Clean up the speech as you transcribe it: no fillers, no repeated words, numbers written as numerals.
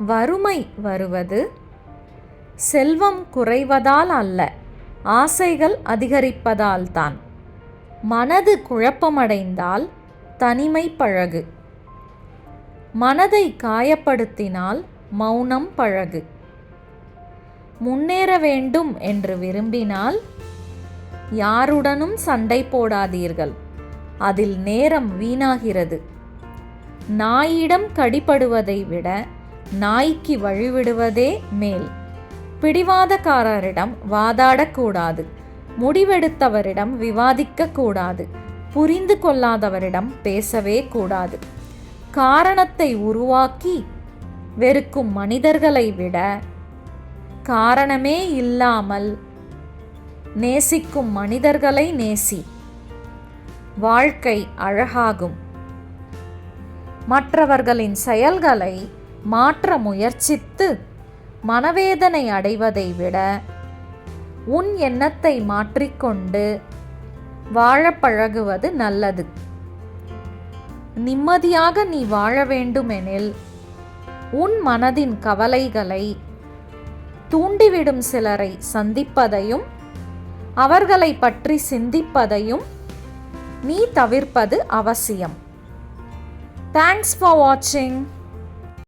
வறுமை வருவது செல்வம் குறைவதால் அல்ல, ஆசைகள் அதிகரிப்பதால்தான். மனது குழப்பமடைந்தால் தனிமை பழகு. மனதை காயப்படுத்தினால் மௌனம் பழகு. முன்னேற வேண்டும் என்று விரும்பினால் யாருடனும் சண்டை போடாதீர்கள், அதில் நேரம் வீணாகிறது. நாயிடம் கடிபடுவதை விட நாய்க்கு வழிவிடுவதே மேல். பிடிவாதக்காரரிடம் வாதாடக்கூடாது, முடிவெடுத்தவரிடம் விவாதிக்கக்கூடாது, புரிந்து கொள்ளாதவரிடம் பேசவே கூடாது. காரணத்தை உருவாக்கி வெறுக்கும் மனிதர்களை விட காரணமே இல்லாமல் நேசிக்கும் மனிதர்களை நேசி. வாழ்க்கை அழகாகும். மற்றவர்களின் செயல்களை மாற்ற முயற்சித்து மனவேதனை அடைவதை விட உன் எண்ணத்தை மாற்றிக்கொண்டு வாழ பழகுவது நல்லது. நிம்மதியாக நீ வாழ வேண்டுமெனில் உன் மனதின் கவலைகளை தூண்டிவிடும் சிலரை சந்திப்பதையும் அவர்களை பற்றி சிந்திப்பதையும் நீ தவிர்ப்பது அவசியம். Thanks for watching.